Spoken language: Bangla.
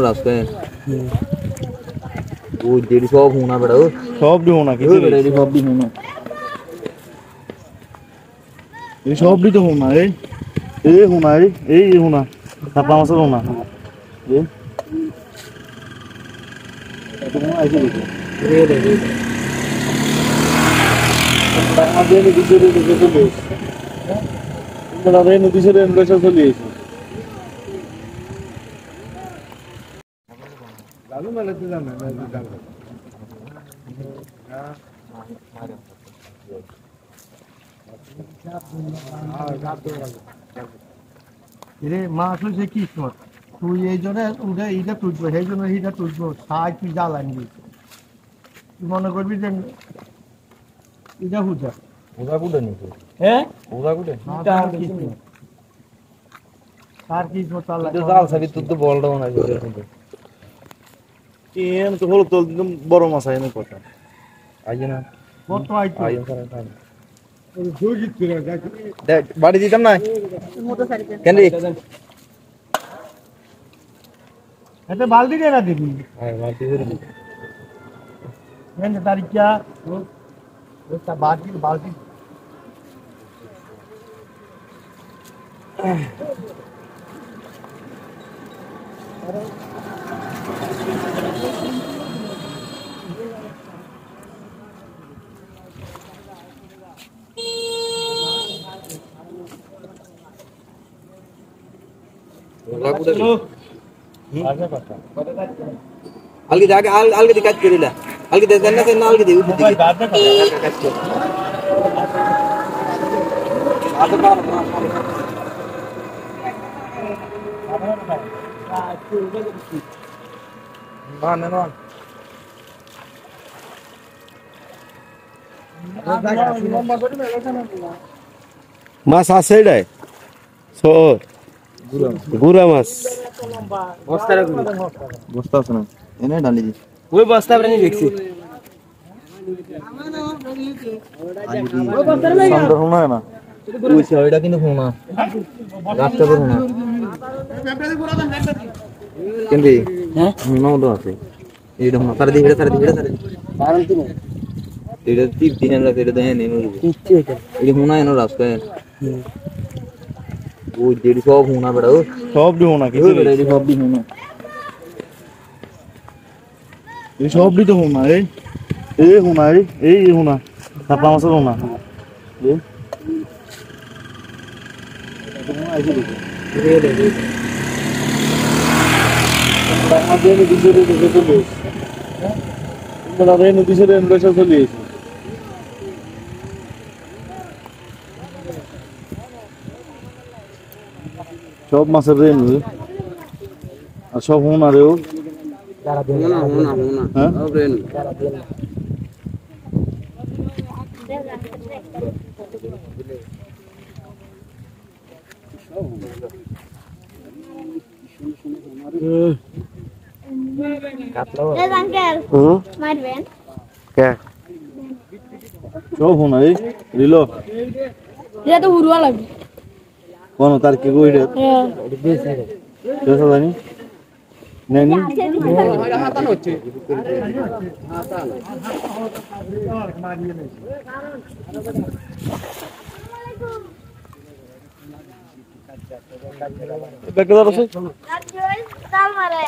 রাস্তায় ওই যেটি সব হোনা বেড়া সব দিব না কিছু বেড়া সব দি হোনা এই সব তো হোনা এই হোনা এই হোনা চাপা মাছের হোনা নদী ছেড়ে চলে লালু মেলে তো জানে রে মাছ হয়েছে কি তুই এই জন্য উঠে এইটা তুলবো সেই জন্য এইটা তুলবো সাই তুই জ্বালা নিবি তুই মনে করবি যে এটা হুজা ওরা কুটে নিছে হ্যাঁ ওরা কুটে আর কি চালা জাল সাবি তুই তো বলটা মনে আছে কেন তো হলো তো বড় মাছ আইনে কথা আইয়ে না কত আইতো আইয়ে সারা দেখ বাড়ি দিতাম না কেন রে এটা বালতি দিয়ে না দিবি হ্যাঁ বাড়ি ধরে কেন তারিখা ওটা বালতি বালতি अलगे जाके अलगे दिक्कत करेला अलगे दे देना से ना अलगे दे उठ दिक्कत आधा का ना ना মাছ আছে এটাই সর গুড়া মাছ বস্তা আছে না এনে ডালি দি ওই বস্তা প্রাণী দেখছি সামনে হোনা না ওই সাইডটা কিন্তু হোনা রাস্তা পর হোনা কেন হ্যাঁ হোনা তো আছে এইটা হোনা তার দিকে কারণ কি না এটা তিন রাতে এটা দেন নেই কিচ্ছু এটা এই হোনা এনো রাস্তায় ওই যেটি সব হোনা বেড়া সব দিব না কিছু বেড়া সব দি হোনা এই সব তো হোনা এই হোনা এই হোনা চাপা মাছের হোনা নদী ছেড়ে চলে সব মাছের রেন আর সব হোনারেও সব হোনা রিলো এটা তো উড়ুয়া লাগবে কোন তার কে কইরে দেশা জানি নেনি তাল মারে